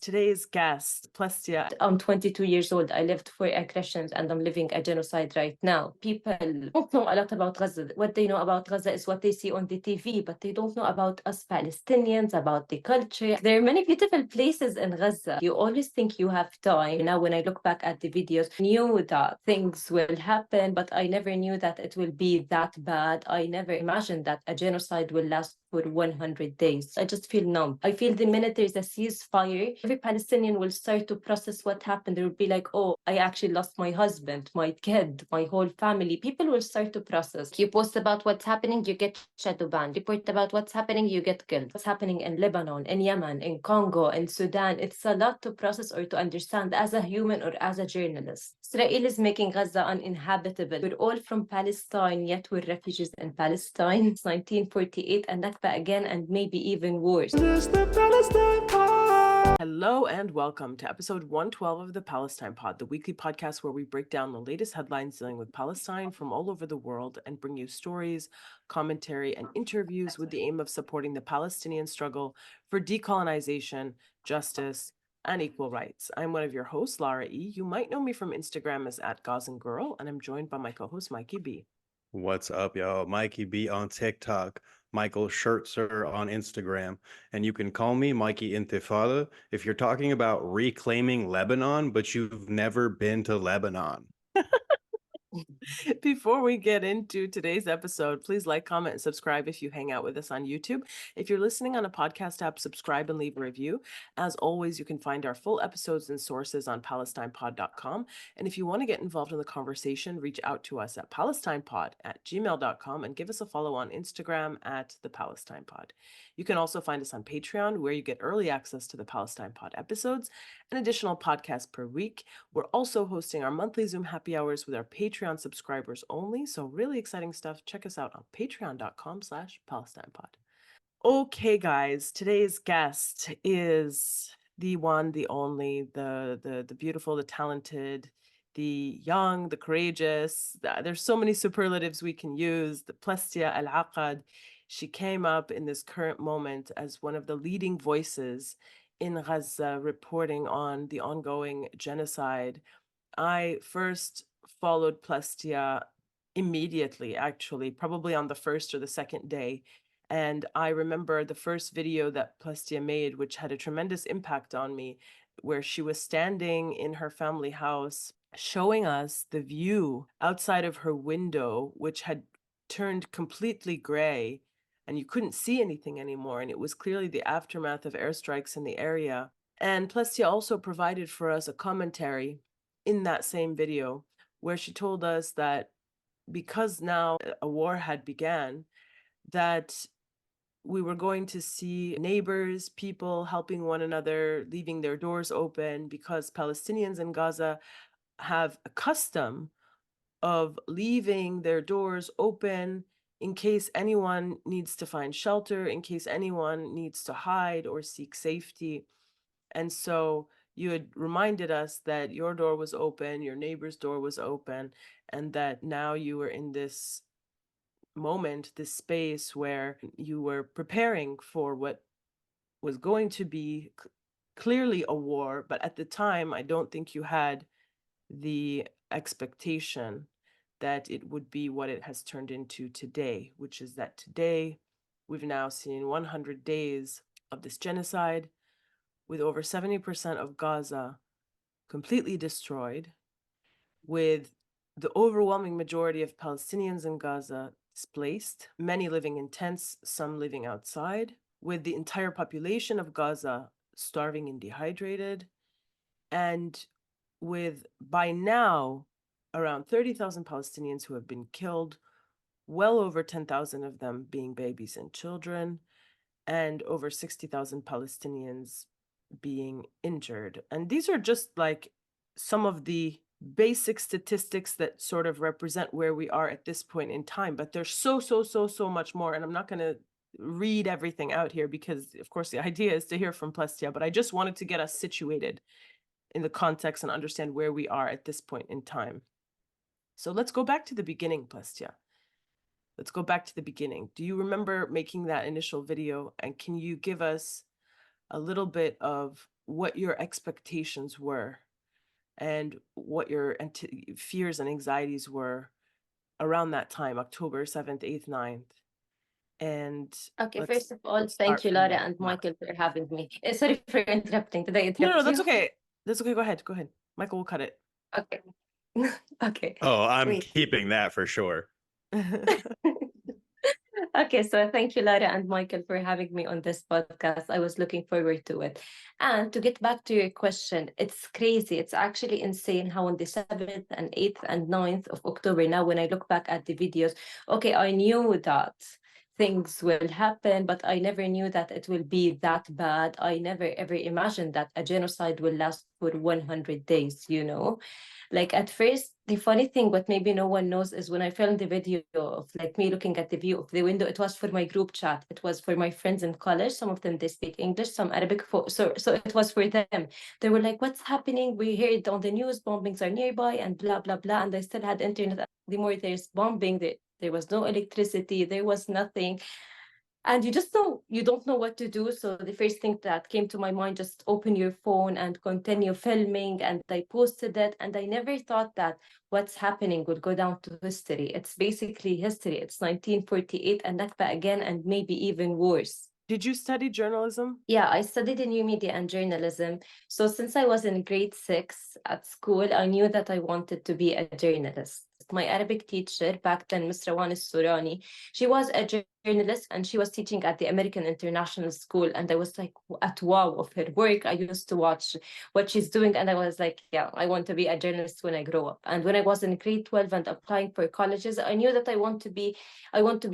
Today's guest, Plestia. I'm 22 years old. I lived 4 aggressions and I'm living a genocide right now. People don't know a lot about Gaza. What they know about Gaza is what they see on the TV, but they don't know about us Palestinians, about the culture. There are many beautiful places in Gaza. You always think you have time. Now, when I look back at the videos, I knew that things will happen, but I never knew that it will be that bad. I never imagined that a genocide will last for 100 days. I just feel numb. I feel the minute there's a ceasefire, every Palestinian will start to process what happened. They will be like, oh, I actually lost my husband, my kid, my whole family. People will start to process. You post about what's happening, you get shadow banned. Report about what's happening, you get killed. What's happening in Lebanon, in Yemen, in Congo, in Sudan, it's a lot to process or to understand as a human or as a journalist. Israel is making Gaza uninhabitable. We're all from Palestine, yet we're refugees in Palestine. It's 1948 and Nakba again, and maybe even worse. Hello and welcome to episode 112 of the Palestine Pod, the weekly podcast where we break down the latest headlines dealing with Palestine from all over the world and bring you stories, commentary, and interviews with the aim of supporting the Palestinian struggle for decolonization, justice, and equal rights. I'm one of your hosts, Lara E. You might know me from Instagram as @Gazan, and I'm joined by my co-host, Mikey B. What's up, y'all? Mikey B on TikTok, Michael Schertzer on Instagram, and you can call me Mikey Intifada if you're talking about reclaiming Lebanon, but you've never been to Lebanon. Before we get into today's episode, please like, comment, and subscribe if you hang out with us on YouTube. If you're listening on a podcast app, subscribe and leave a review. As always, you can find our full episodes and sources on PalestinePod.com. And if you want to get involved in the conversation, reach out to us at PalestinePod@gmail.com and give us a follow on Instagram @ThePalestinePod. You can also find us on Patreon, where you get early access to the Palestine Pod episodes, an additional podcast per week. We're also hosting our monthly Zoom happy hours with our Patreon subscribers only. So really exciting stuff. Check us out on patreon.com/PalestinePod. Okay, guys, today's guest is the one, the only, the beautiful, the talented, the young, the courageous. There's so many superlatives we can use. The Plestia Alaqad. She came up in this current moment as one of the leading voices in Gaza, reporting on the ongoing genocide. I first followed Plestia immediately, actually, probably on the first or the second day. And I remember the first video that Plestia made, which had a tremendous impact on me, where she was standing in her family house, showing us the view outside of her window, which had turned completely gray, and you couldn't see anything anymore. And it was clearly the aftermath of airstrikes in the area. And Plestia also provided for us a commentary in that same video, where she told us that because now a war had began, that we were going to see neighbors, people helping one another, leaving their doors open, because Palestinians in Gaza have a custom of leaving their doors open in case anyone needs to find shelter, in case anyone needs to hide or seek safety. And so you had reminded us that your door was open, your neighbor's door was open, and that now you were in this moment, this space where you were preparing for what was going to be clearly a war. But at the time, I don't think you had the expectation that it would be what it has turned into today, which is that today we've now seen 100 days of this genocide, with over 70% of Gaza completely destroyed, with the overwhelming majority of Palestinians in Gaza displaced, many living in tents, some living outside, with the entire population of Gaza starving and dehydrated, and with, by now, around 30,000 Palestinians who have been killed, well over 10,000 of them being babies and children, and over 60,000 Palestinians being injured. And these are just like some of the basic statistics that sort of represent where we are at this point in time. But there's so much more. And I'm not going to read everything out here because, of course, the idea is to hear from Plestia. But I just wanted to get us situated in the context and understand where we are at this point in time. So let's go back to the beginning, Plestia. Let's go back to the beginning. Do you remember making that initial video? And can you give us a little bit of what your expectations were and what your fears and anxieties were around that time, October 7th, 8th, 9th. And Okay, first of all, let's thank start you, from Lara there. and Yeah. Michael, for having me. Sorry for interrupting. Did I No, interrupt that's you? okay. That's okay. Go ahead. Go ahead. Michael will cut it. Okay. Okay. Oh, I'm Wait. keeping that for sure. Okay, so thank you, Lara and Michael, for having me on this podcast. I was looking forward to it. And to get back to your question, it's crazy. It's actually insane how on the 7th and 8th and 9th of October, now when I look back at the videos, okay, I knew that things will happen, but I never knew that it will be that bad. I never ever imagined that a genocide will last for 100 days, you know? Like at first, the funny thing, what maybe no one knows, is when I filmed the video of like me looking at the view of the window, it was for my group chat. It was for my friends in college. Some of them, they speak English, some Arabic. So it was for them. They were like, what's happening? We heard on the news, bombings are nearby and blah, blah, blah. And I still had internet. The more there's bombing, there was no electricity, there was nothing. And you don't know what to do. So the first thing that came to my mind, just open your phone and continue filming. And I posted it. And I never thought that what's happening would go down to history. It's basically history. It's 1948 and Nakba again, and maybe even worse. Did you study journalism? Yeah, I studied in new media and journalism. So since I was in grade 6 at school, I knew that I wanted to be a journalist. My Arabic teacher back then, Ms. Rawan Surani, she was a journalist and she was teaching at the American International School. And I was like at wow of her work. I used to watch what she's doing. And I was like, yeah, I want to be a journalist when I grow up. And when I was in grade 12 and applying for colleges, I knew that I want to be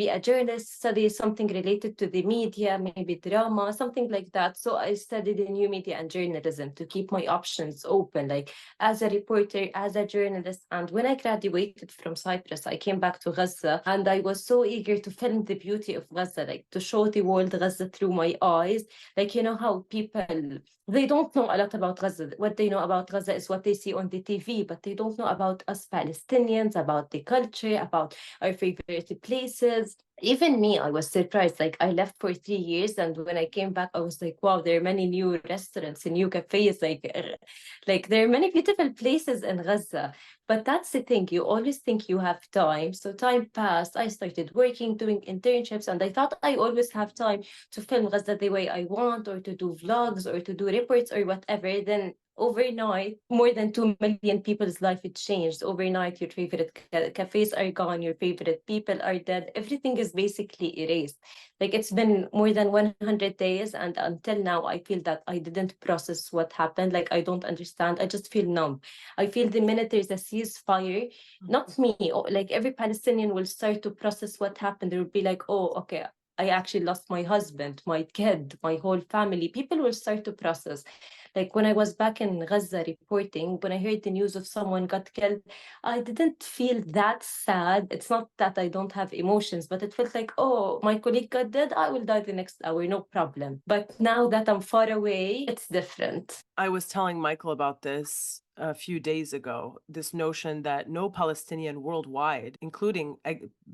a journalist, study something related to the media, maybe drama, something like that. So I studied in new media and journalism to keep my options open, like as a reporter, as a journalist. And when I graduated from Cyprus, I came back to Gaza and I was so eager to film the beauty of Gaza, like to show the world Gaza through my eyes. Like, you know how people, they don't know a lot about Gaza. What they know about Gaza is what they see on the TV, but they don't know about us Palestinians, about the culture, about our favorite places. Even me, I was surprised. Like I left for 3 years, and when I came back, I was like, wow, there are many new restaurants and new cafes. Like there are many beautiful places in Gaza. But that's the thing, you always think you have time. So time passed. I started working, doing internships, and I thought I always have time to film Gaza the way I want, or to do vlogs, or to do reports, or whatever. Then overnight, more than 2 million people's life it changed. Overnight, your favorite cafes are gone, your favorite people are dead. Everything is basically erased. Like it's been more than 100 days, and until now, I feel that I didn't process what happened. Like I don't understand. I just feel numb. I feel the minute there's a ceasefire, not me, like every Palestinian will start to process what happened. They will be like, oh, okay, I actually lost my husband, my kid, my whole family. People will start to process. Like when I was back in Gaza reporting, when I heard the news of someone got killed, I didn't feel that sad. It's not that I don't have emotions, but it felt like, oh, my colleague got dead, I will die the next hour, no problem. But now that I'm far away, it's different. I was telling Michael about this a few days ago, this notion that no Palestinian worldwide, including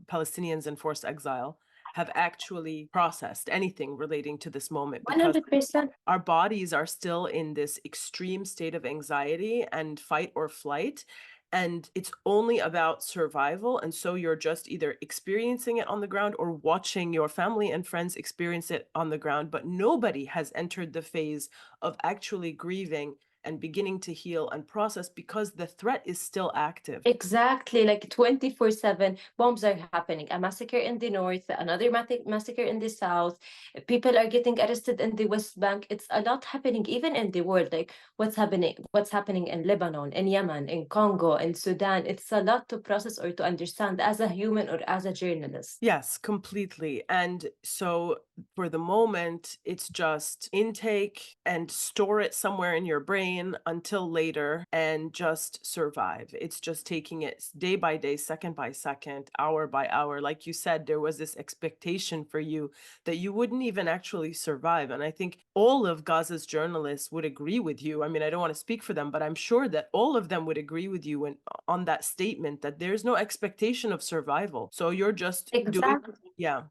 Palestinians in forced exile, have actually processed anything relating to this moment because 100%. our bodies are still in this extreme state of anxiety and fight or flight. And it's only about survival. And so you're just either experiencing it on the ground or watching your family and friends experience it on the ground. But nobody has entered the phase of actually grieving and beginning to heal and process because the threat is still active. Exactly, like 24/7 bombs are happening. A massacre in the north, another massacre in the south. People are getting arrested in the West Bank. It's a lot happening even in the world. Like what's happening in Lebanon, in Yemen, in Congo, in Sudan. It's a lot to process or to understand as a human or as a journalist. Yes, completely. And so for the moment, it's just intake and store it somewhere in your brain until later and just survive. It's just taking it day by day, second by second, hour by hour. Like you said, there was this expectation for you that you wouldn't even actually survive. And I think all of Gaza's journalists would agree with you. I mean, I don't want to speak for them, but I'm sure that all of them would agree with you on that statement that there's no expectation of survival. So you're just doing, Exactly. yeah.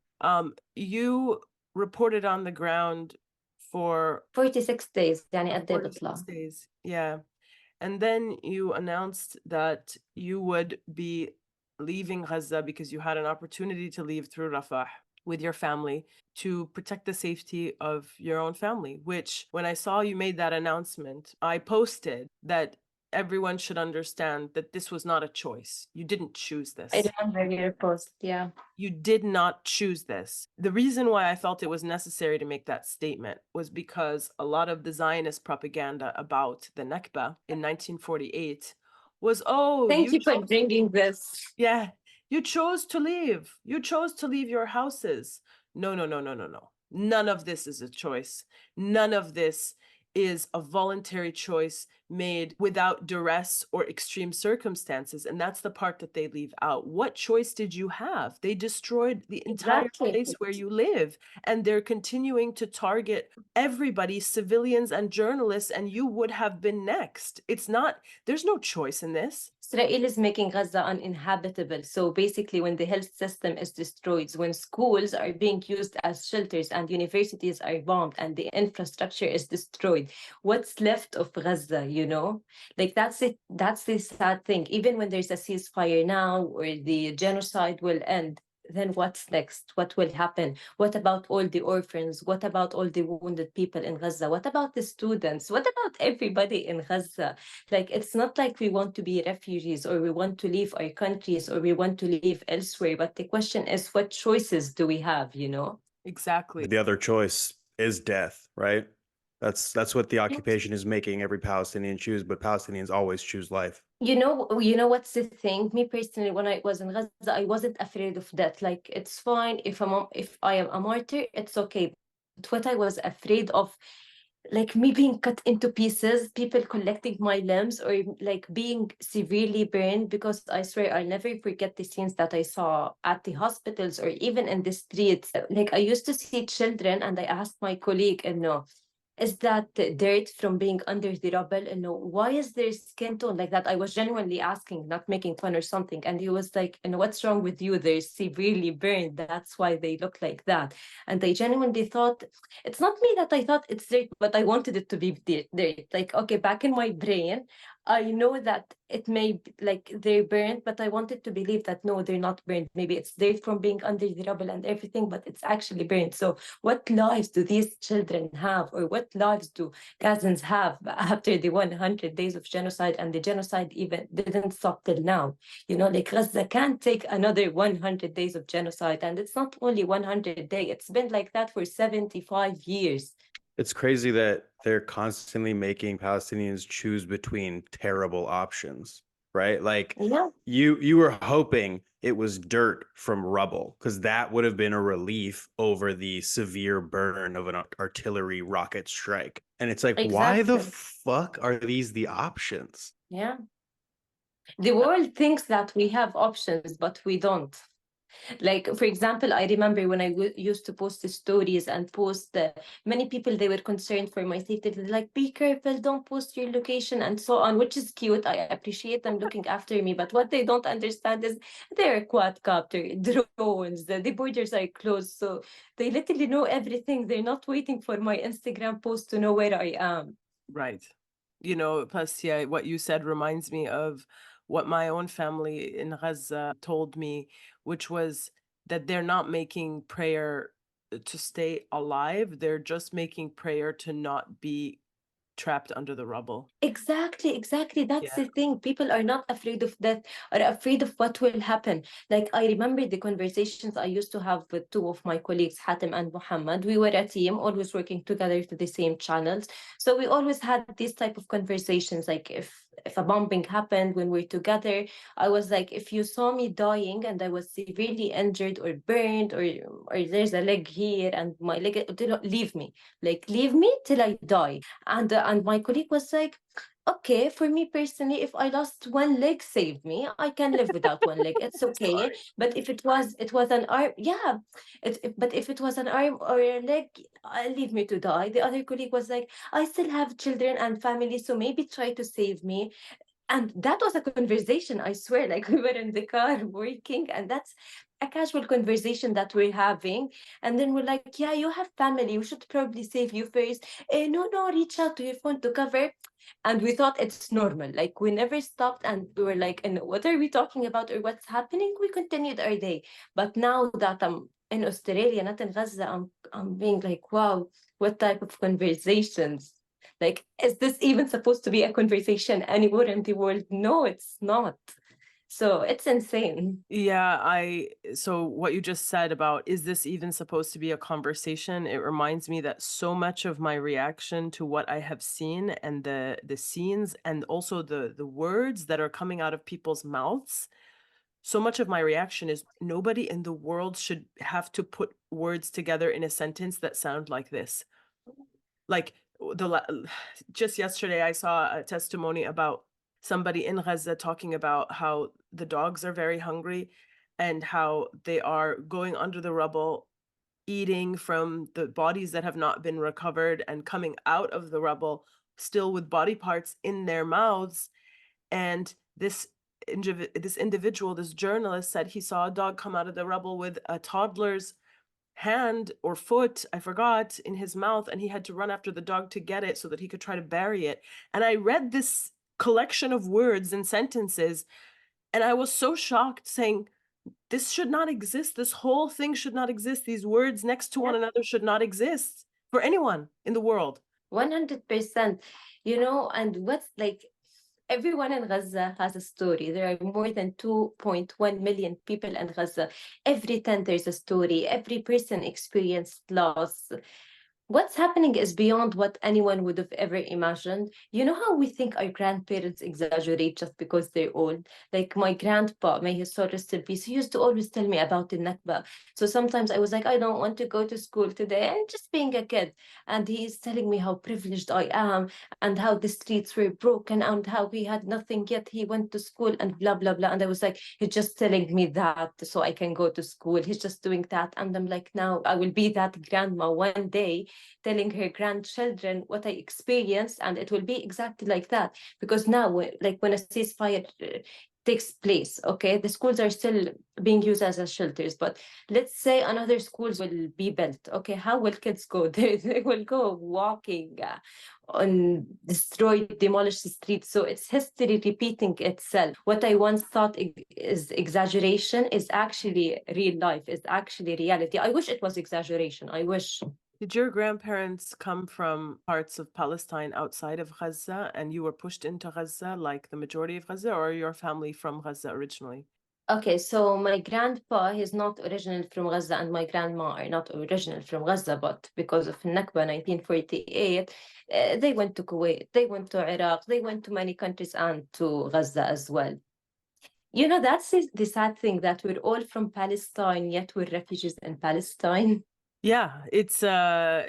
You reported on the ground for 46 days يعني قد ايه 46 بطلع. days. Yeah. And then you announced that you would be leaving Gaza because you had an opportunity to leave through Rafah with your family to protect the safety of your own family, which when I saw you made that announcement, I posted that everyone should understand that this was not a choice. You didn't choose I this. remember your post, yeah. You did not choose this. The reason why I felt it was necessary to make that statement was because a lot of the Zionist propaganda about the Nakba in 1948 was, oh, Thank you for bringing this. yeah, you chose to leave. You chose to leave your houses. No, no, no, no, no, no. None of this is a choice. None of this is a voluntary choice made without duress or extreme circumstances. And that's the part that they leave out. What choice did you have? They destroyed the entire place where you live, and they're continuing to target everybody, civilians and journalists, and you would have been next. It's not, there's no choice in this. Israel is making Gaza uninhabitable. So basically, when the health system is destroyed, when schools are being used as shelters and universities are bombed and the infrastructure is destroyed, what's left of Gaza, you know? Like that's it. That's the sad thing. Even when there's a ceasefire now or the genocide will end, then what's next? What will happen? What about all the orphans? What about all the wounded people in Gaza? What about the students? What about everybody in Gaza? Like, it's not like we want to be refugees or we want to leave our countries or we want to live elsewhere. But the question is, what choices do we have, you know? Exactly. The other choice is death, right? That's what the occupation is making every Palestinian choose, but Palestinians always choose life. You know what's the thing? Me personally, when I was in Gaza, I wasn't afraid of death. Like, it's fine if I am a martyr, it's okay. But what I was afraid of, like me being cut into pieces, people collecting my limbs, or like being severely burned, because I swear I'll never forget the scenes that I saw at the hospitals or even in the streets. Like, I used to see children, and I asked my colleague, and no, is that dirt from being under the rubble? And no, why is their skin tone like that? I was genuinely asking, not making fun or something. And he was like, and what's wrong with you? They're severely burned. That's why they look like that. And I genuinely thought, it's not me that I thought it's dirt, but I wanted it to be dirt. Like, okay, back in my brain, I know that it may be like they're burned, but I wanted to believe that no, they're not burned. Maybe it's dirt from being under the rubble and everything, but it's actually burned. So what lives do these children have, or what lives do Gazans have after the 100 days of genocide? And the genocide even didn't stop till now. You know, like Gaza can't take another 100 days of genocide. And it's not only 100 days, it's been like that for 75 years. It's crazy that they're constantly making Palestinians choose between terrible options, right? Like, Yeah, you were hoping it was dirt from rubble, because that would have been a relief over the severe burn of an artillery rocket strike. And it's like, why the exactly. fuck are these the options? Yeah. The world thinks that we have options, but we don't. Like, for example, I remember when I used to post the stories and post many people, they were concerned for my safety. They're like, be careful, don't post your location and so on, which is cute. I appreciate them looking after me. But what they don't understand is they're quadcopter, drones, the borders are closed. So they literally know everything. They're not waiting for my Instagram post to know where I am. Right. You know, Plestia, what you said reminds me of what my own family in Gaza told me, which was that they're not making prayer to stay alive. They're just making prayer to not be trapped under the rubble. Exactly. That's Yeah. the thing. People are not afraid of death, are afraid of what will happen. Like, I remember the conversations I used to have with two of my colleagues, Hatem and Muhammad. We were a team, always working together to the same channels. So we always had these type of conversations. Like, if a bombing happened when we're together, I was like, if you saw me dying and I was severely injured or burned, or there's a leg here and my leg, leave me. Like, leave me till I die. And my colleague was like, okay, for me personally, if I lost one leg, save me. I can live without one leg. It's okay. Sorry. But if it was an arm, yeah. But if it was an arm or a leg, leave me to die. The other colleague was like, I still have children and family, so maybe try to save me. And that was a conversation, I swear, like we were in the car working, and that's a casual conversation that we're having. And then we're like, yeah, you have family, you should probably save you first. No, reach out to your phone to cover. And we thought it's normal. Like we never stopped and we were like, and what are we talking about or what's happening? We continued our day. But now that I'm in Australia, not in Gaza, I'm being like, wow, what type of conversations? Like, is this even supposed to be a conversation anywhere in the world? No, it's not. So it's insane. Yeah, so what you just said about, is this even supposed to be a conversation? It reminds me that so much of my reaction to what I have seen and the scenes and also the words that are coming out of people's mouths, so much of my reaction is nobody in the world should have to put words together in a sentence that sound like this. Like just yesterday, I saw a testimony about somebody in Gaza talking about how the dogs are very hungry and how they are going under the rubble, eating from the bodies that have not been recovered and coming out of the rubble still with body parts in their mouths. And this individual, this journalist, said he saw a dog come out of the rubble with a toddler's hand or foot, I forgot, in his mouth, and he had to run after the dog to get it so that he could try to bury it. And I read this collection of words and sentences, and I was so shocked, saying, this should not exist. This whole thing should not exist. These words next to one another should not exist for anyone in the world. 100%. And what's like, everyone in Gaza has a story. There are more than 2.1 million people in Gaza. Every 10 there's a story. Every person experienced loss. What's happening is beyond what anyone would have ever imagined. You know how we think our grandparents exaggerate just because they're old? Like my grandpa, may his soul rest in peace, he used to always tell me about the Nakba. So sometimes I was like, I don't want to go to school today, and just being a kid. And he's telling me how privileged I am and how the streets were broken and how he had nothing yet. He went to school and blah, blah, blah. And I was like, he's just telling me that so I can go to school. He's just doing that. And I'm like, now I will be that grandma one day telling her grandchildren what I experienced, and it will be exactly like that. Because now, like when a ceasefire takes place, okay, the schools are still being used as shelters, but let's say another schools will be built. Okay, how will kids go? They will go walking on destroyed, demolished streets. So it's history repeating itself. What I once thought is exaggeration is actually real life, is actually reality. I wish it was exaggeration. I wish. Did your grandparents come from parts of Palestine outside of Gaza and you were pushed into Gaza like the majority of Gaza, or your family from Gaza originally? Okay, so my grandpa, he's not original from Gaza, and my grandma are not original from Gaza, but because of Nakba 1948, they went to Kuwait, they went to Iraq, they went to many countries and to Gaza as well. That's the sad thing, that we're all from Palestine, yet we're refugees in Palestine. Yeah, it's a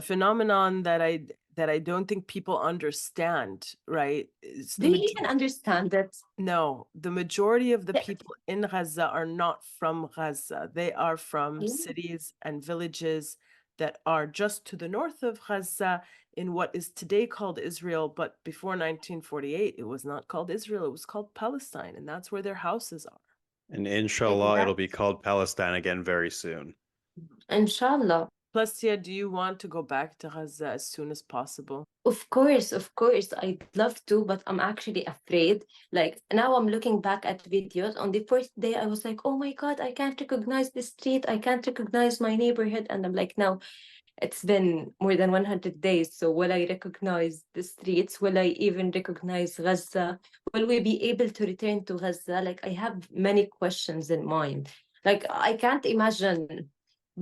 phenomenon that I don't think people understand, right? Do you even understand that? No, the majority of the Yeah. people in Gaza are not from Gaza. They are from Yeah. cities and villages that are just to the north of Gaza in what is today called Israel, but before 1948, it was not called Israel, it was called Palestine, and that's where their houses are. And inshallah, it'll be called Palestine again very soon. Inshallah. Plestia, do you want to go back to Gaza as soon as possible? Of course, I'd love to, but I'm actually afraid. Like now I'm looking back at videos. On the first day, I was like, oh my God, I can't recognize the street. I can't recognize my neighborhood. And I'm like, now it's been more than 100 days. So will I recognize the streets? Will I even recognize Gaza? Will we be able to return to Gaza? Like I have many questions in mind. Like I can't imagine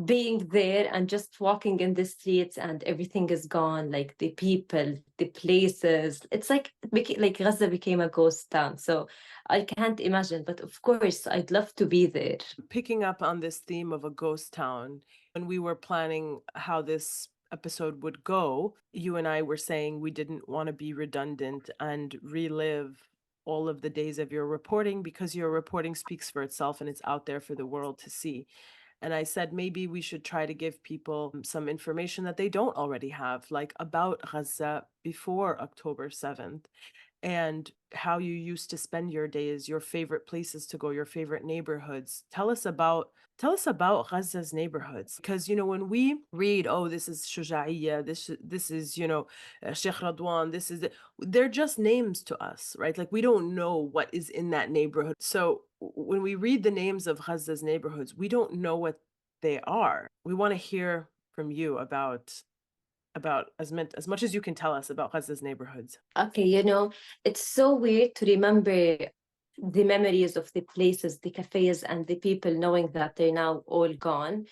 being there and just walking in the streets and everything is gone, like the people, the places. It's like Gaza became a ghost town. So I can't imagine, but of course I'd love to be there. Picking up on this theme of a ghost town, when we were planning how this episode would go, you and I were saying we didn't want to be redundant and relive all of the days of your reporting, because your reporting speaks for itself and it's out there for the world to see. And I said, maybe we should try to give people some information that they don't already have, like about Gaza before October 7th. and how you used to spend your days, your favorite places to go, your favorite neighborhoods. Tell us about Gaza's neighborhoods, because when we read, oh, this is Shujaiya, this is Sheikh Radwan, they're just names to us, right? Like we don't know what is in that neighborhood. So when we read the names of Gaza's neighborhoods, we don't know what they are. We want to hear from you about as much as you can tell us about Gaza's neighborhoods. Okay, it's so weird to remember the memories of the places, the cafes, and the people, knowing that they're now all gone.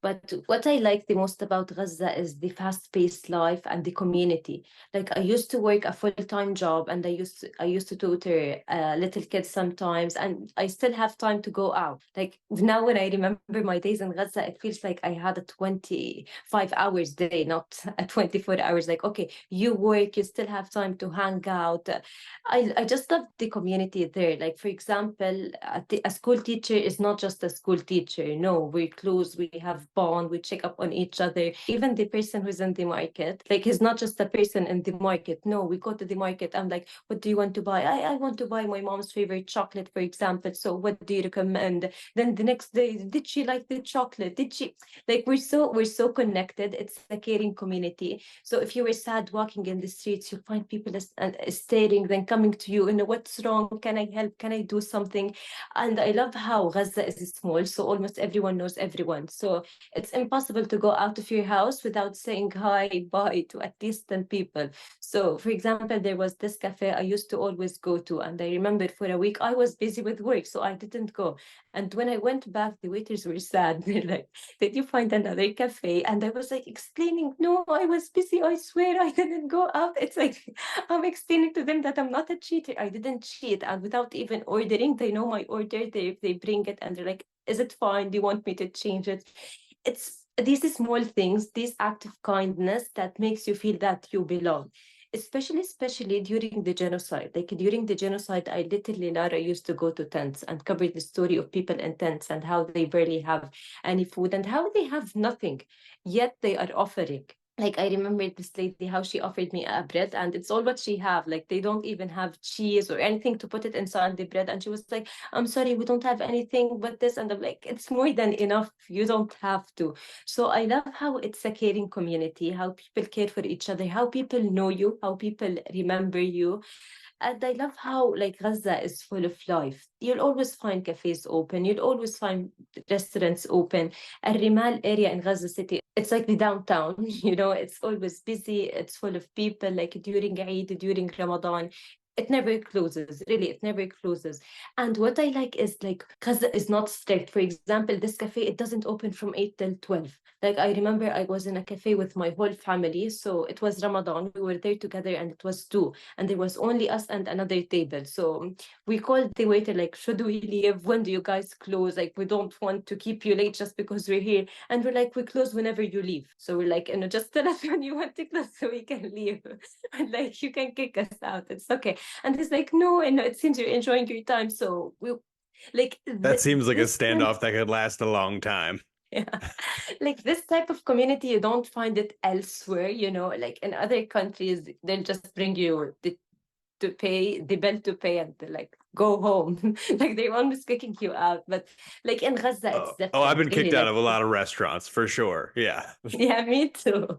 But what I like the most about Gaza is the fast-paced life and the community. Like I used to work a full-time job, and I used to tutor little kids sometimes, and I still have time to go out. Like now, when I remember my days in Gaza, it feels like I had a 25 hours day, not a 24 hours. Like, okay, you work, you still have time to hang out. I just love the community there. Like, for example, a school teacher is not just a school teacher. No, we're close, we have bond, we check up on each other. Even the person who's in the market, like he's not just a person in the market. No, we go to the market. I'm like, what do you want to buy? I want to buy my mom's favorite chocolate, for example. So what do you recommend? Then the next day, did she like the chocolate? Did she like we're so connected. It's a caring community. So if you were sad walking in the streets, you find people staring, then coming to you, what's wrong? Can I help? Can I do something? And I love how Gaza is small, so almost everyone knows everyone. So it's impossible to go out of your house without saying hi, bye to at least 10 people. So, for example, there was this cafe I used to always go to, and I remember for a week I was busy with work, so I didn't go. And when I went back, the waiters were sad. They're like, did you find another cafe? And I was like explaining, no, I was busy. I swear I didn't go out. It's like, I'm explaining to them that I'm not a cheater. I didn't cheat. And without even ordering, they know my order. They bring it and they're like, is it fine? Do you want me to change it? It's these small things, this act of kindness that makes you feel that you belong. Especially during the genocide. Like during the genocide, Lara used to go to tents and cover the story of people in tents and how they barely have any food and how they have nothing, yet they are offering. Like I remember this lady, how she offered me a bread, and it's all what she have. Like they don't even have cheese or anything to put it inside the bread. And she was like, I'm sorry, we don't have anything but this. And I'm like, it's more than enough. You don't have to. So I love how it's a caring community, how people care for each other, how people know you, how people remember you. And I love how like Gaza is full of life. You'll always find cafes open. You'll always find restaurants open. Al Rimal area in Gaza City, it's like the downtown, it's always busy. It's full of people, like during Eid, during Ramadan. It never closes, really, it never closes. And what I like is like, Gaza is not strict. For example, this cafe, it doesn't open from 8 till 12. Like I remember I was in a cafe with my whole family. So it was Ramadan. We were there together and it was 2. And there was only us and another table. So we called the waiter, like, should we leave? When do you guys close? Like, we don't want to keep you late just because we're here. And we're like, we close whenever you leave. So we're like, just tell us when you want to close so we can leave. And like, you can kick us out. It's okay. And he's like, no, it seems you're enjoying your time. So we like That seems like a this standoff that could last a long time. yeah, like this type of community, you don't find it elsewhere, like in other countries, they'll just bring you the bill to pay and like go home. Like they're almost kicking you out. But like in Gaza, it's different. Oh, I've been really, kicked out like, of a lot of restaurants for sure. Yeah. yeah, me too.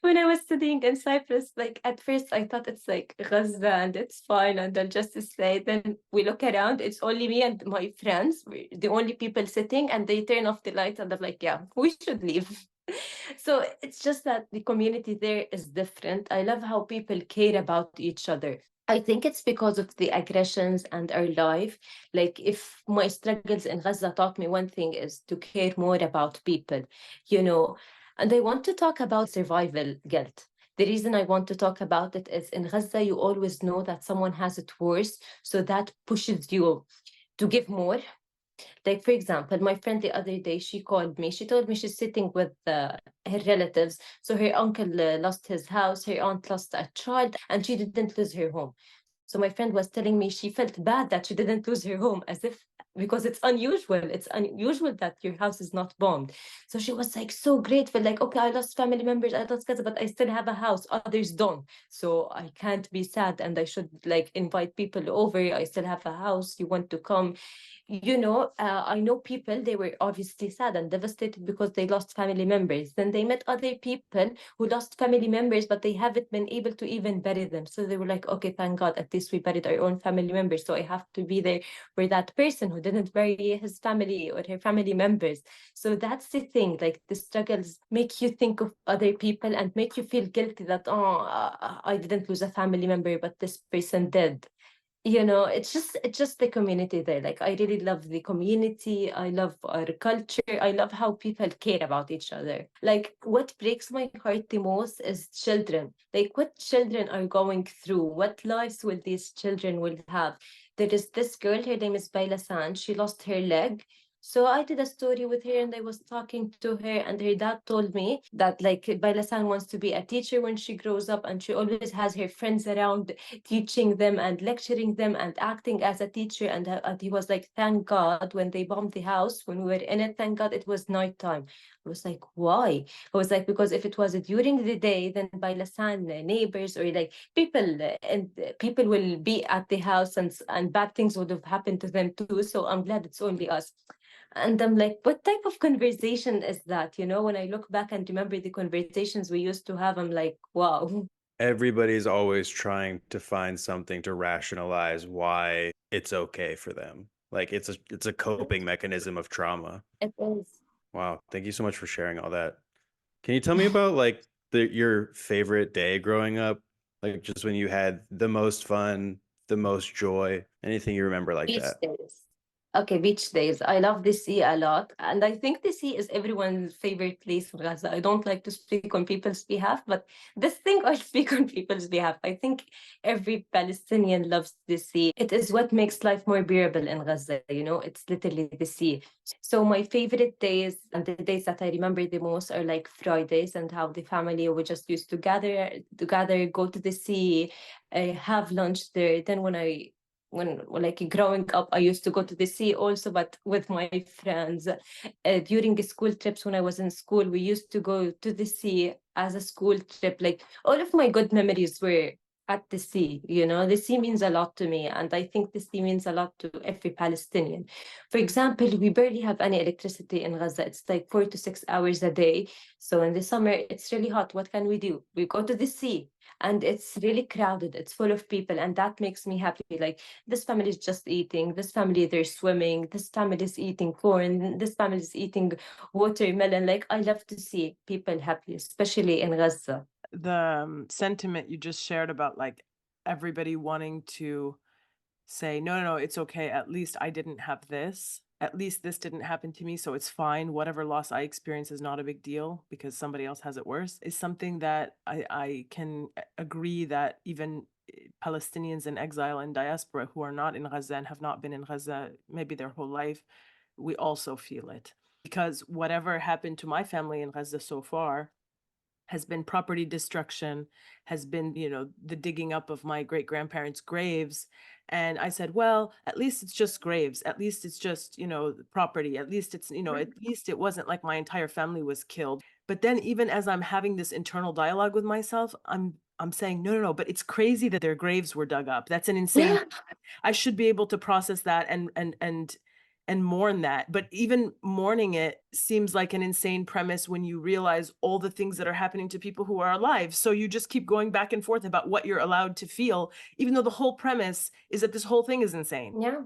When I was studying in Cyprus, like at first I thought it's like Gaza and it's fine and I'll just stay. Then we look around, it's only me and my friends. We're the only people sitting, and they turn off the lights and they're like, yeah, we should leave. So it's just that the community there is different. I love how people care about each other. I think it's because of the aggressions and our life. Like if my struggles in Gaza taught me one thing is to care more about people, and I want to talk about survival guilt. The reason I want to talk about it is in Gaza, you always know that someone has it worse. So that pushes you to give more. Like, for example, my friend the other day, she called me. She told me she's sitting with her relatives. So her uncle lost his house, her aunt lost a child, and she didn't lose her home. So my friend was telling me she felt bad that she didn't lose her home, as if because it's unusual. It's unusual that your house is not bombed. So she was like so grateful, like, okay, I lost family members, I lost Gaza, but I still have a house. Others don't. So I can't be sad and I should like invite people over. I still have a house. You want to come? I know people, they were obviously sad and devastated because they lost family members. Then they met other people who lost family members, but they haven't been able to even bury them. So they were like, okay, thank God, at least we buried our own family members. So I have to be there for that person who didn't bury his family or her family members. So that's the thing, like the struggles make you think of other people and make you feel guilty that, I didn't lose a family member, but this person did. It's just the community there. Like, I really love the community. I love our culture. I love how people care about each other. Like, what breaks my heart the most is children. Like, what children are going through, what lives will these children will have. There is this girl, her name is Bailasan. She lost her leg. So I did a story with her and I was talking to her, and her dad told me that like Bailasan wants to be a teacher when she grows up, and she always has her friends around teaching them and lecturing them and acting as a teacher. And he was like, thank God when they bombed the house, when we were in it, thank God it was nighttime. I was like, why? I was like, because if it was during the day, then Bailasan neighbors or like people will be at the house, and bad things would have happened to them too. So I'm glad it's only us. And I'm like, what type of conversation is that? When I look back and remember the conversations we used to have, I'm like, wow. Everybody's always trying to find something to rationalize why it's okay for them. Like it's a coping mechanism of trauma. It is. Wow, thank you so much for sharing all that. Can you tell me about like your favorite day growing up? Like just when you had the most fun, the most joy, anything you remember like Beach that? days. Okay, beach days. I love the sea a lot. And I think the sea is everyone's favorite place in Gaza. I don't like to speak on people's behalf, but this thing I speak on people's behalf. I think every Palestinian loves the sea. It is what makes life more bearable in Gaza. It's literally the sea. So my favorite days and the days that I remember the most are like Fridays, and how the family we just used to gather, go to the sea, have lunch there. Then when like growing up, I used to go to the sea also, but with my friends. During the school trips, when I was in school, we used to go to the sea as a school trip. Like, all of my good memories were at the sea. The sea means a lot to me, and I think the sea means a lot to every Palestinian. For example, we barely have any electricity in Gaza. It's like 4 to 6 hours a day. So in the summer, it's really hot. What can we do? We go to the sea, and it's really crowded. It's full of people, and that makes me happy. Like, this family is just eating, this family, they're swimming, this family is eating corn, this family is eating watermelon. Like, I love to see people happy, especially in Gaza. The sentiment you just shared about like everybody wanting to say, no, no, no, it's okay. At least I didn't have this. At least this didn't happen to me. So it's fine. Whatever loss I experience is not a big deal because somebody else has it worse, is something that I can agree that even Palestinians in exile and diaspora who are not in Gaza and have not been in Gaza maybe their whole life, we also feel it. Because whatever happened to my family in Gaza so far has been property destruction, has been, the digging up of my great-grandparents' graves. And I said, well, at least it's just graves. At least it's just, property. At least it's, at least it wasn't like my entire family was killed. But then even as I'm having this internal dialogue with myself, I'm saying, no, no, no, but it's crazy that their graves were dug up. That's an insane. I should be able to process that and mourn that. But even mourning it seems like an insane premise when you realize all the things that are happening to people who are alive. So you just keep going back and forth about what you're allowed to feel, even though the whole premise is that this whole thing is insane. Yeah.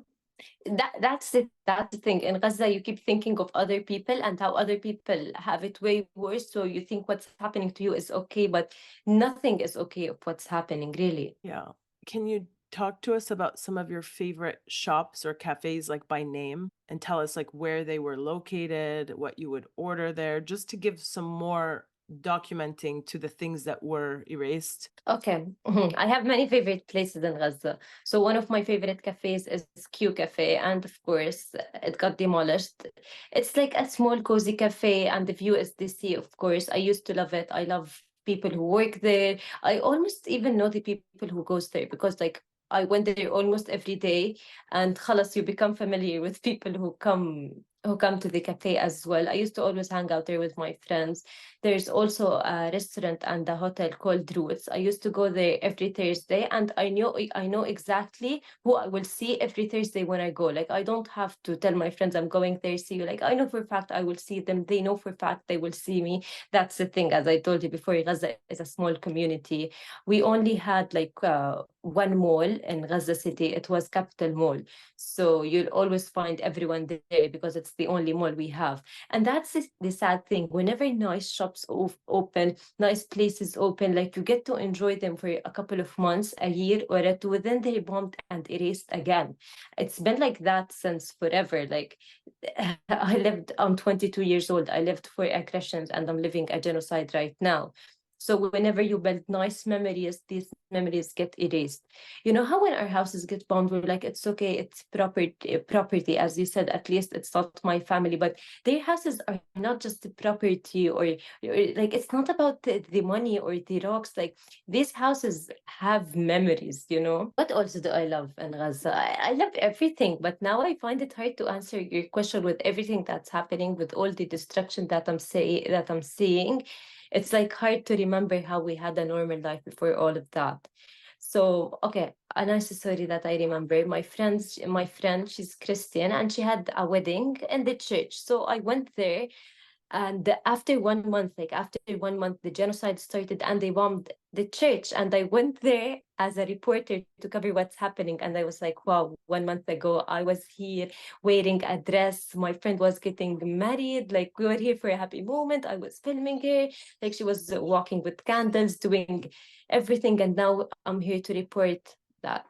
That's it. That's the thing. In Gaza, you keep thinking of other people and how other people have it way worse. So you think what's happening to you is okay, but nothing is okay of what's happening, really. Yeah. Can you talk to us about some of your favorite shops or cafes, like by name, and tell us like where they were located, what you would order there, just to give some more documenting to the things that were erased? Okay. I have many favorite places in Gaza. So one of my favorite cafes is Q Cafe, and of course it got demolished. It's like a small cozy cafe, and the view is the sea, of course. I used to love it. I love people who work there. I almost even know the people who goes there because like I went there almost every day, and خلاص you become familiar with people who come to the cafe as well. I used to always hang out there with my friends. There's also a restaurant and a hotel called Roots. I used to go there every Thursday, and I know exactly who I will see every Thursday when I go. Like, I don't have to tell my friends I'm going there, see you. Like, I know for a fact I will see them. They know for a fact they will see me. That's the thing. As I told you before, Gaza is a small community. We only had like one mall in Gaza City. It was Capital Mall. So you'll always find everyone there because it's the only mall we have. And that's the sad thing. Whenever nice shops open, nice places open, like you get to enjoy them for a couple of months, a year or two, then they're bombed and erased again. It's been like that since forever. Like I'm 22 years old. I lived for aggressions and I'm living a genocide right now. So whenever you build nice memories, these memories get erased. You know how when our houses get bombed, we're like, it's okay, it's property. As you said, at least it's not my family. But their houses are not just the property, or like, it's not about the money or the rocks. Like, these houses have memories, you know. What also do I love in Gaza? I love everything, but now I find it hard to answer your question with everything that's happening, with all the destruction that I'm seeing. It's like hard to remember how we had a normal life before all of that. So, okay, a nice story that I remember. My friend, she's Christian, and she had a wedding in the church. So I went there, and after 1 month, the genocide started and they bombed the church. And I went there as a reporter to cover what's happening. And I was like, wow, 1 month ago, I was here wearing a dress. My friend was getting married. Like, we were here for a happy moment. I was filming her. Like, she was walking with candles, doing everything. And now I'm here to report that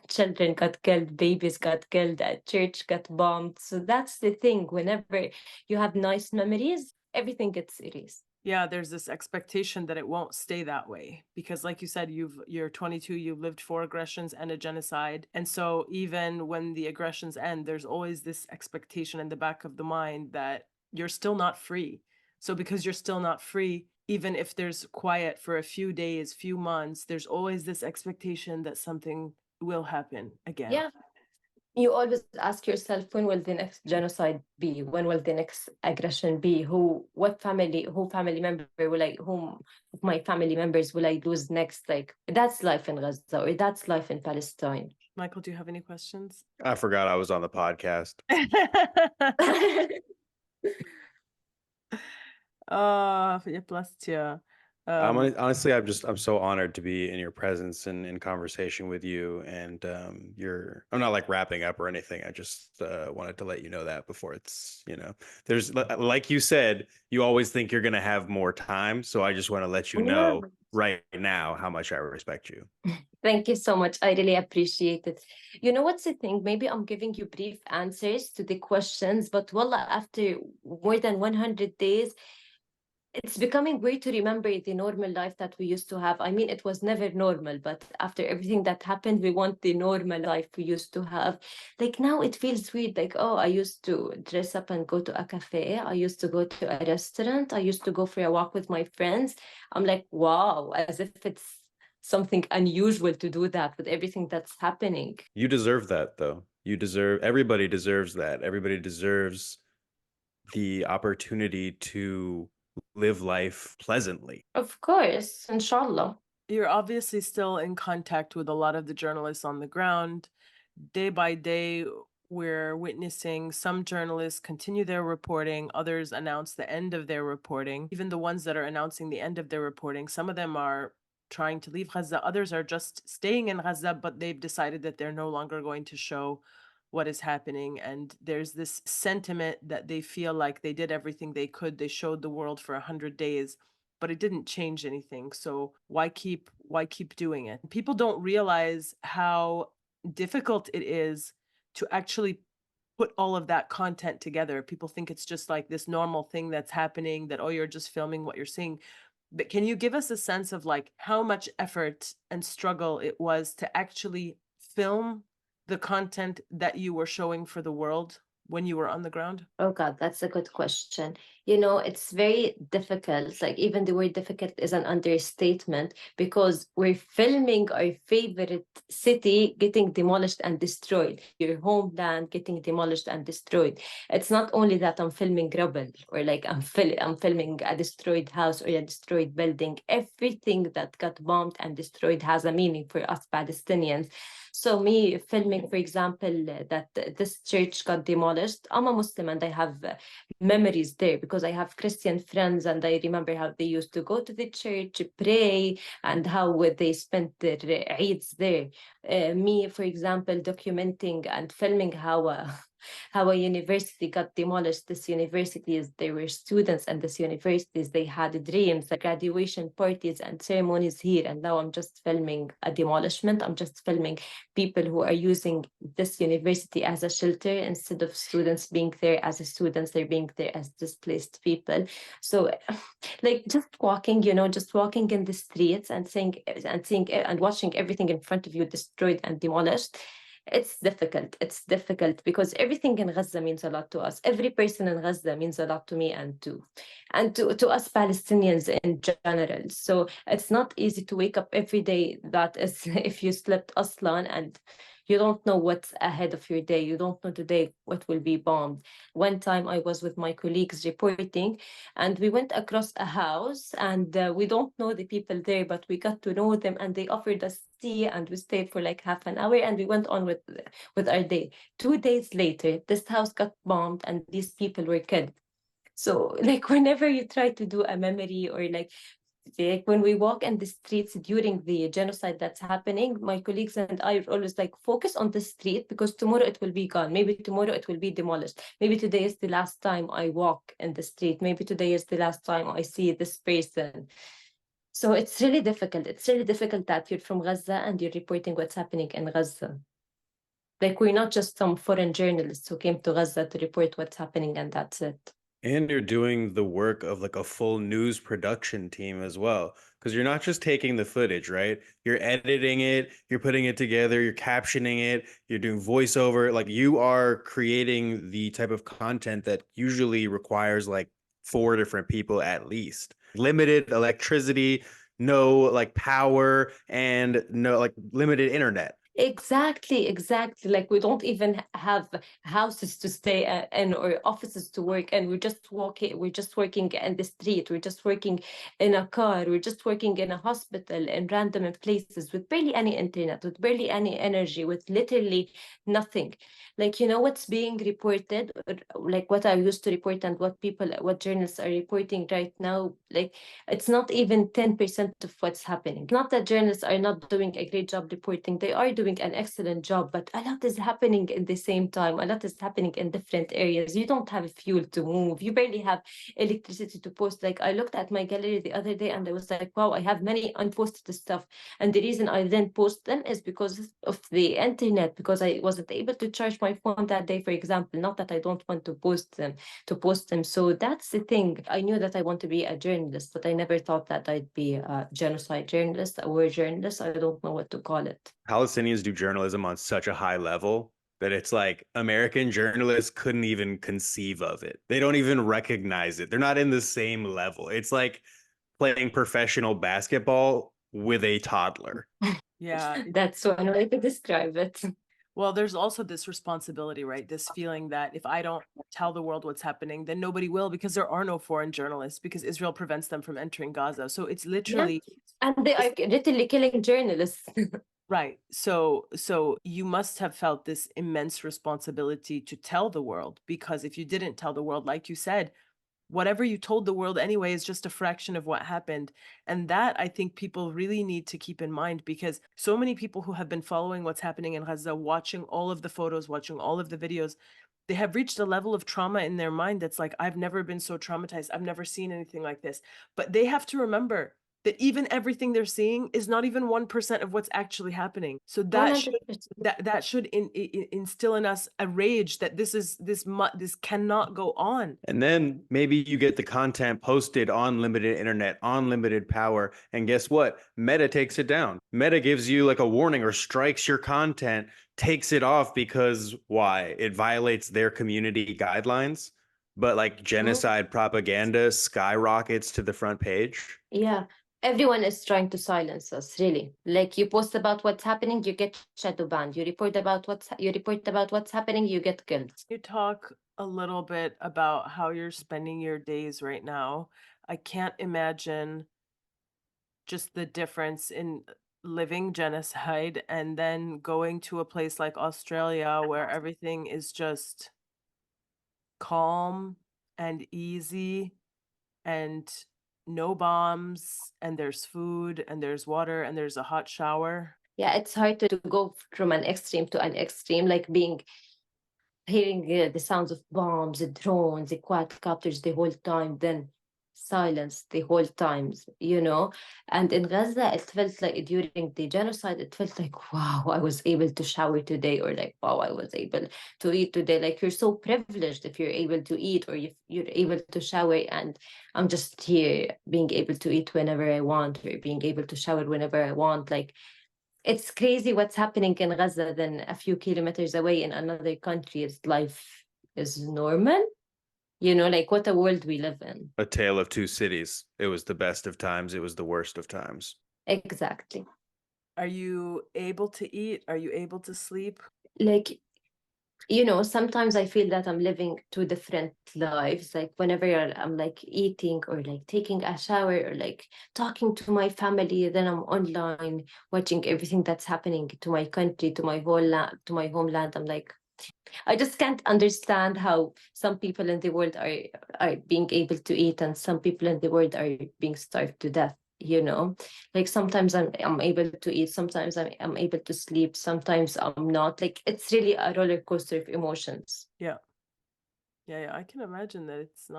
children got killed, babies got killed, a church got bombed. So that's the thing. Whenever you have nice memories, everything gets erased. Yeah, there's this expectation that it won't stay that way because, like you said, you're 22, you've lived 4 aggressions and a genocide. And so even when the aggressions end, there's always this expectation in the back of the mind that you're still not free. So because you're still not free, even if there's quiet for a few days, few months, there's always this expectation that something will happen again. Yeah. You always ask yourself, when will the next genocide be? When will the next aggression be? Who family member whom of my family members will I lose next? Like, that's life in Gaza, or that's life in Palestine. Michael, do you have any questions? I forgot I was on the podcast. Yeah, Plestia. Honestly, I'm so honored to be in your presence and in conversation with you. And I'm not like wrapping up or anything. I just wanted to let you know that before it's, there's, like you said, you always think you're going to have more time. So I just want to let you know right now how much I respect you. Thank you so much. I really appreciate it. You know what's the thing? Maybe I'm giving you brief answers to the questions, but wallah, after more than 100 days, it's becoming weird to remember the normal life that we used to have. I mean, it was never normal, but after everything that happened, we want the normal life we used to have. Like, now it feels weird. Like, oh, I used to dress up and go to a cafe. I used to go to a restaurant. I used to go for a walk with my friends. I'm like, wow, as if it's something unusual to do that with everything that's happening. You deserve that, though. Everybody deserves that. Everybody deserves the opportunity to live life pleasantly. Of course, inshallah. You're obviously still in contact with a lot of the journalists on the ground. Day by day, we're witnessing some journalists continue their reporting, others announce the end of their reporting. Even the ones that are announcing the end of their reporting, some of them are trying to leave Gaza, others are just staying in Gaza, but they've decided that they're no longer going to show what is happening. And there's this sentiment that they feel like they did everything they could. They showed the world for 100 days, but it didn't change anything. So why keep doing it? People don't realize how difficult it is to actually put all of that content together. People think it's just like this normal thing that's happening, that, oh, you're just filming what you're seeing. But can you give us a sense of like how much effort and struggle it was to actually film the content that you were showing for the world? when you were on the ground? Oh God, that's a good question. You know, it's very difficult. Like even the word difficult is an understatement because we're filming our favorite city getting demolished and destroyed, your homeland getting demolished and destroyed. It's not only that I'm filming rubble or like I'm filming a destroyed house or a destroyed building. Everything that got bombed and destroyed has a meaning for us Palestinians. So me filming, for example, that this church got demolished. I'm a Muslim and I have memories there because I have Christian friends and I remember how they used to go to the church, pray, and how they spent their Eids there. Me, for example, documenting and filming how a university got demolished. This universities, there were students and this universities, they had dreams, like graduation parties and ceremonies here. And now I'm just filming a demolishment. I'm just filming people who are using this university as a shelter instead of students being there as students, they're being there as displaced people. So like just walking, you know, just walking in the streets and seeing and watching everything in front of you destroyed and demolished. It's difficult. It's difficult because everything in Gaza means a lot to us. Every person in Gaza means a lot to me and to us Palestinians in general. So it's not easy to wake up every day. That is, if you slept aslan and you don't know what's ahead of your day. You don't know today what will be bombed. One time I was with my colleagues reporting, and we went across a house, and we don't know the people there, but we got to know them, and they offered us tea, and we stayed for like half an hour, and we went on with our day. 2 days later, this house got bombed, and these people were killed. So, like, whenever you try to do a memory or like when we walk in the streets during the genocide that's happening, my colleagues and I are always like, focus on the street because tomorrow it will be gone. Maybe tomorrow it will be demolished. Maybe today is the last time I walk in the street. Maybe today is the last time I see this person. So it's really difficult. It's really difficult that you're from Gaza and you're reporting what's happening in Gaza. Like, we're not just some foreign journalists who came to Gaza to report what's happening and that's it. And you're doing the work of like a full news production team as well. Because you're not just taking the footage, right? You're editing it, you're putting it together, you're captioning it, you're doing voiceover. Like you are creating the type of content that usually requires like 4 different people at least. Limited electricity, no like power, and no like limited internet. Exactly. Like we don't even have houses to stay in or offices to work, and we're just walking. We're just working in the street. We're just working in a car. We're just working in a hospital in random places with barely any internet, with barely any energy, with literally nothing. Like, you know, what's being reported, like what I used to report and what journalists are reporting right now, like it's not even 10% of what's happening. Not that journalists are not doing a great job reporting. They are doing an excellent job, but a lot is happening in the same time. A lot is happening in different areas. You don't have fuel to move. You barely have electricity to post. Like I looked at my gallery the other day and I was like, wow, I have many unposted stuff. And the reason I didn't post them is because of the internet, because I wasn't able to charge my phone that day, for example. Not that I don't want to post them. So that's the thing. I knew that I want to be a journalist, but I never thought that I'd be a genocide journalist, a war journalist. I don't know what to call it. Palestinians do journalism on such a high level that it's like American journalists couldn't even conceive of it. They don't even recognize it. They're not in the same level. It's like playing professional basketball with a toddler. Yeah. That's one way to describe it. Well, there's also this responsibility, right? This feeling that if I don't tell the world what's happening, then nobody will, because there are no foreign journalists, because Israel prevents them from entering Gaza. So it's literally and they are literally killing journalists. right. So you must have felt this immense responsibility to tell the world, because if you didn't tell the world, like you said, whatever you told the world anyway is just a fraction of what happened. And that I think people really need to keep in mind, because so many people who have been following what's happening in Gaza, watching all of the photos, watching all of the videos, they have reached a level of trauma in their mind that's like, I've never been so traumatized. I've never seen anything like this. But they have to remember, that even everything they're seeing is not even 1% of what's actually happening. So that should 100%. that should instill in us a rage that this cannot go on. And then maybe you get the content posted on limited internet, on limited power. And guess what? Meta takes it down. Meta gives you like a warning or strikes your content, takes it off because why? It violates their community guidelines. But like genocide propaganda skyrockets to the front page. Yeah, everyone is trying to silence us, really. Like you post about what's happening, you get shadow banned. You report about what's happening, you get killed. You talk a little bit about how you're spending your days right now. I can't imagine just the difference in living genocide and then going to a place like Australia where everything is just calm and easy and no bombs and there's food and there's water and there's a hot shower. Yeah, it's hard to go from an extreme to an extreme, like hearing the sounds of bombs, the drones, the quadcopters the whole time, then silence the whole time, you know. And in Gaza, it felt like during the genocide, it felt like, wow, I was able to shower today, or like, wow, I was able to eat today. Like you're so privileged if you're able to eat, or if you're able to shower. And I'm just here being able to eat whenever I want, or being able to shower whenever I want. Like, it's crazy what's happening in Gaza. Then a few kilometers away in another country, life is normal. You know, like what a world we live in. A tale of two cities. It was the best of times. It was the worst of times. Exactly. Are you able to eat? Are you able to sleep? Like, you know, sometimes I feel that I'm living two different lives. Like whenever I'm like eating or like taking a shower or like talking to my family, then I'm online watching everything that's happening to my country, to my homeland. I'm like, I just can't understand how some people in the world are being able to eat and some people in the world are being starved to death. You know, like sometimes I'm able to eat, sometimes I'm able to sleep, sometimes I'm not. Like it's really a roller coaster of emotions. Yeah. Yeah, I can imagine that it's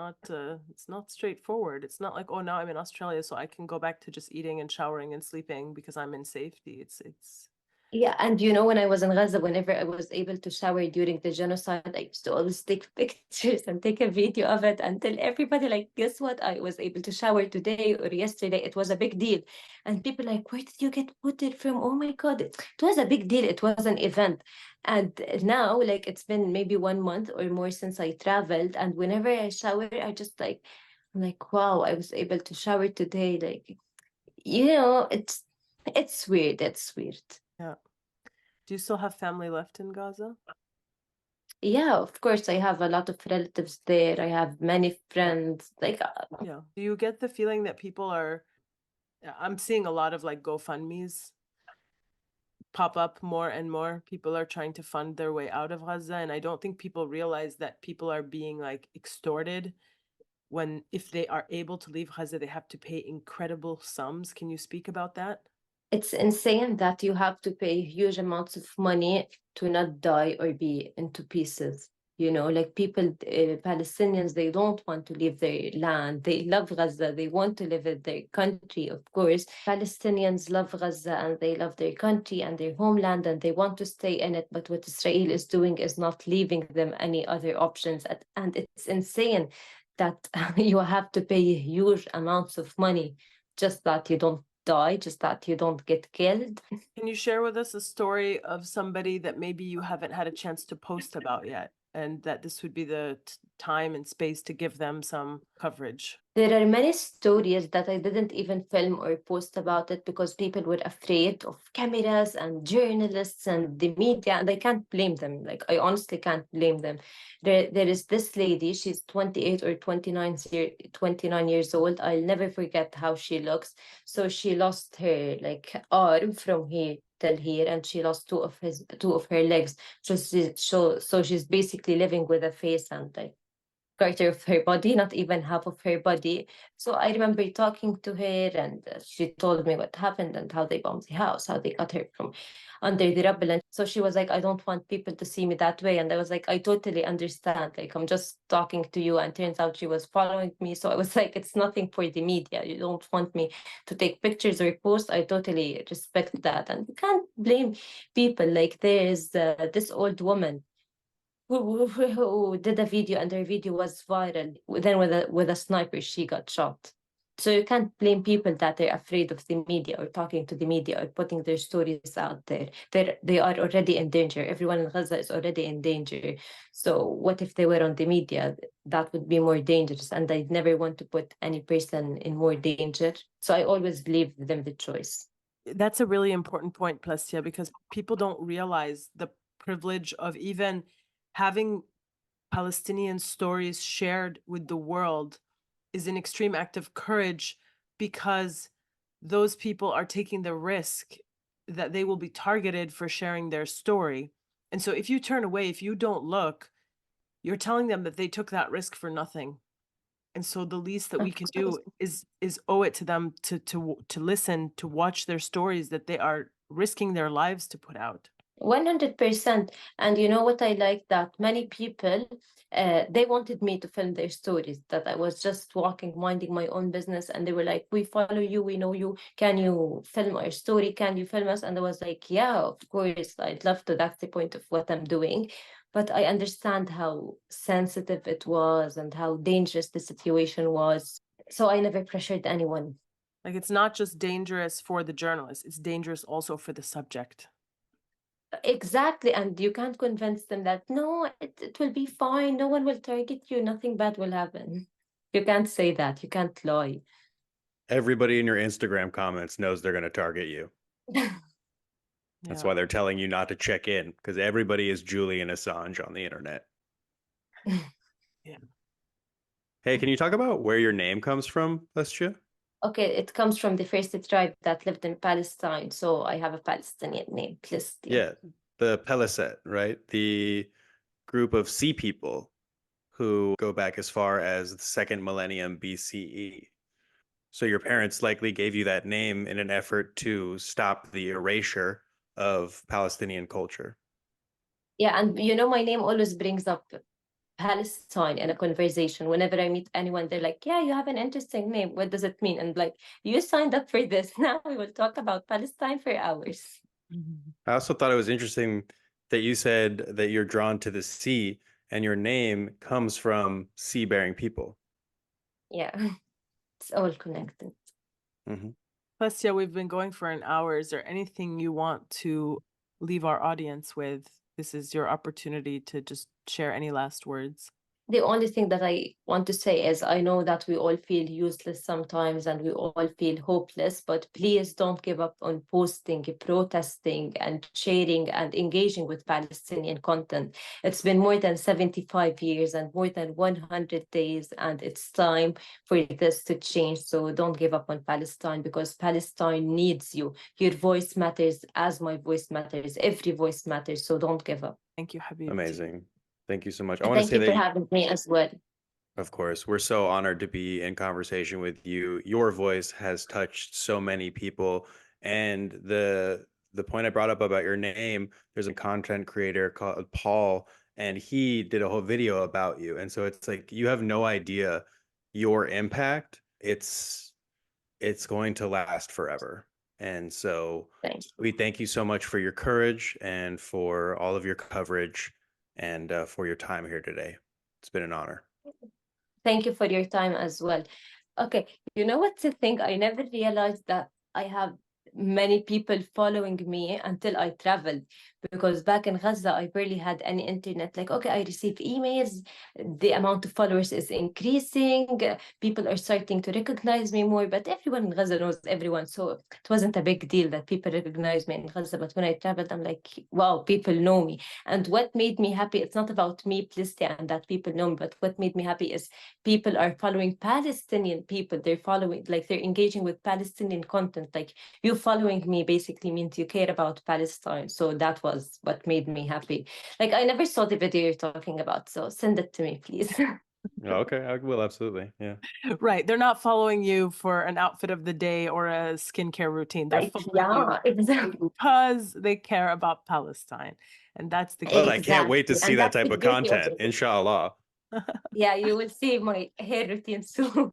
not straightforward. It's not like, oh, now I'm in Australia, so I can go back to just eating and showering and sleeping because I'm in safety. It's Yeah, and you know, when I was in Gaza, whenever I was able to shower during the genocide, I used to always take pictures and take a video of it and tell everybody, like, guess what? I was able to shower today or yesterday. It was a big deal. And people like, where did you get footage from? Oh my God, it was a big deal. It was an event. And now, like, it's been maybe 1 month or more since I traveled. And whenever I shower, I'm like, wow, I was able to shower today. Like, you know, it's weird. It's weird. yeah. Do you still have family left in Gaza? Yeah, of course. I have a lot of relatives there. I have many friends. Like, Yeah. Do you get the feeling that I'm seeing a lot of like GoFundMes pop up more and more. People are trying to fund their way out of Gaza, and I don't think people realize that people are being like extorted when if they are able to leave Gaza, they have to pay incredible sums. Can you speak about that? it's insane that you have to pay huge amounts of money to not die or be into pieces. You know, like people, Palestinians, they don't want to leave their land. They love Gaza. They want to live in their country, of course. Palestinians love Gaza and they love their country and their homeland and they want to stay in it. But what Israel is doing is not leaving them any other options. And it's insane that you have to pay huge amounts of money just that you don't die, just that you don't get killed. Can you share with us a story of somebody that maybe you haven't had a chance to post about yet, and that this would be the time and space to give them some coverage? There are many stories that I didn't even film or post about it because people were afraid of cameras and journalists and the media, and I can't blame them. Like, I honestly can't blame them. There is this lady, she's 28 or 29 years old. I'll never forget how she looks. So she lost her like arm from here till here, and she lost two of her legs. So she's basically living with a face and like quarter of her body, not even half of her body. So I remember talking to her, and she told me what happened and how they bombed the house, how they got her from under the rubble. And so she was like, I don't want people to see me that way. And I was like, I totally understand. Like, I'm just talking to you. And turns out she was following me. So I was like, it's nothing for the media. You don't want me to take pictures or post. I totally respect that. And you can't blame people. Like, there's this old woman who did a video, and her video was viral. Then with a sniper, she got shot. So you can't blame people that they're afraid of the media or talking to the media or putting their stories out there. They are already in danger. Everyone in Gaza is already in danger. So what if they were on the media? That would be more dangerous. And I never want to put any person in more danger. So I always leave them the choice. That's a really important point, Plestia, because people don't realize the privilege of even having Palestinian stories shared with the world is an extreme act of courage, because those people are taking the risk that they will be targeted for sharing their story. And so if you turn away, if you don't look, you're telling them that they took that risk for nothing. And so the least that we can do is owe it to them to listen, to watch their stories that they are risking their lives to put out. 100%. And you know what I like? That many people, they wanted me to film their stories, that I was just walking, minding my own business. And they were like, we follow you, we know you. Can you film our story? Can you film us? And I was like, yeah, of course, I'd love to. That's the point of what I'm doing. But I understand how sensitive it was and how dangerous the situation was. So I never pressured anyone. Like, it's not just dangerous for the journalist, it's dangerous also for the subject. Exactly. And you can't convince them that, no, it will be fine. No one will target you. Nothing bad will happen. You can't say that. You can't lie. Everybody in your Instagram comments knows they're going to target you. That's why they're telling you not to check in, because everybody is Julian Assange on the internet. Yeah. Hey, can you talk about where your name comes from, Plestia? Okay, it comes from the first tribe that lived in Palestine. So I have a Palestinian name, Plestia. Yeah, the Peliset, right? The group of sea people who go back as far as the second millennium BCE. So your parents likely gave you that name in an effort to stop the erasure of Palestinian culture. Yeah, and you know, my name always brings up Palestine in a conversation. Whenever I meet anyone, they're like, yeah, you have an interesting name. What does it mean? And like, you signed up for this. Now we will talk about Palestine for hours. I also thought it was interesting that you said that you're drawn to the sea and your name comes from sea-bearing people. Yeah, it's all connected. Mm-hmm. Plestia, we've been going for an hour. Is there anything you want to leave our audience with? This is your opportunity to just share any last words. The only thing that I want to say is I know that we all feel useless sometimes and we all feel hopeless, but please don't give up on posting, protesting, and sharing and engaging with Palestinian content. It's been more than 75 years and more than 100 days, and it's time for this to change. So don't give up on Palestine, because Palestine needs you. Your voice matters as my voice matters. Every voice matters. So don't give up. Thank you, Habib. Amazing. Thank you so much. I want to Thank say you for that, having me as well. of course, we're so honored to be in conversation with you. Your voice has touched so many people. And the point I brought up about your name, there's a content creator called Paul, and he did a whole video about you. And so it's like, you have no idea your impact. It's going to last forever. And so we thank you so much for your courage and for all of your coverage and for your time here today. It's been an honor. Thank you for your time as well. Okay, you know what's the thing? I never realized that I have many people following me until I traveled, because back in Gaza, I barely had any internet. Like, okay, I receive emails, the amount of followers is increasing, people are starting to recognize me more, but everyone in Gaza knows everyone. So it wasn't a big deal that people recognize me in Gaza. But when I traveled, I'm like, wow, people know me. And what made me happy, it's not about me, Plestia, and that people know me, but what made me happy is people are following Palestinian people. They're following, like, they're engaging with Palestinian content. Like, you following me basically means you care about Palestine. So that was what made me happy. Like, I never saw the video you're talking about, so send it to me, please. Okay, I will absolutely. Yeah. Right. They're not following you for an outfit of the day or a skincare routine. They're Like, following you yeah, exactly. because they care about Palestine. And that's the But key. I can't wait to Exactly. see And that that's type the of beauty of content, it. inshallah. Yeah, you will see my hair routine soon.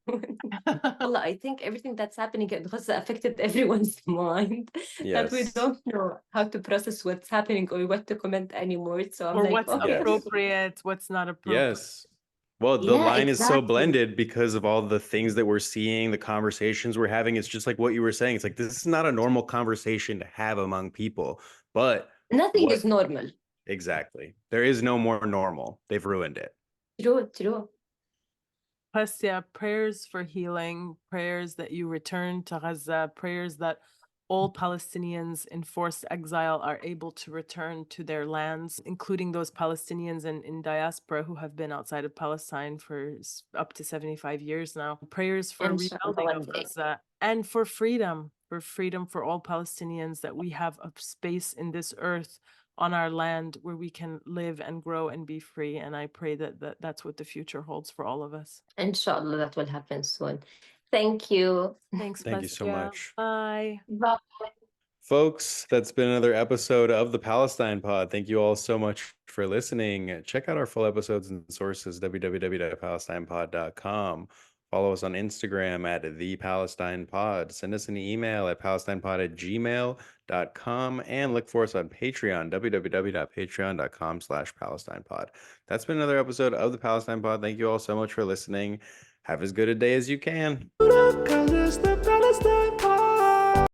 Wallah, I think everything that's happening in Gaza affected everyone's mind. That we Yes. don't know how to process what's happening or what to comment anymore. So I'm Or like, what's okay. Yes. appropriate, what's not appropriate. Yes. Well, the Yeah, line is so exactly. blended because of all the things that we're seeing, the conversations we're having. It's just like what you were saying. It's like this is not a normal conversation to have among people. But Nothing what is normal. exactly? There is no more normal. They've ruined it. True, true. Plestia, prayers for healing, prayers that you return to Gaza, prayers that all Palestinians in forced exile are able to return to their lands, including those Palestinians in diaspora who have been outside of Palestine for up to 75 years now. Prayers for Inshallah, rebuilding one of day. Gaza and for freedom for all Palestinians, that we have a space in this earth on our land where we can live and grow and be free. And I pray that that's what the future holds for all of us. Inshallah, that will happen soon. Thank you. Thanks, Thank you so Plestia. much. Bye. Bye. Folks, that's been another episode of the Palestine Pod. Thank you all so much for listening. Check out our full episodes and sources, www.palestinepod.com. Follow us on Instagram at The Palestine Pod. Send us an email at palestinepod@gmail.com and look for us on Patreon, www.patreon.com/PalestinePod. That's been another episode of the Palestine Pod. Thank you all so much for listening. Have as good a day as you can.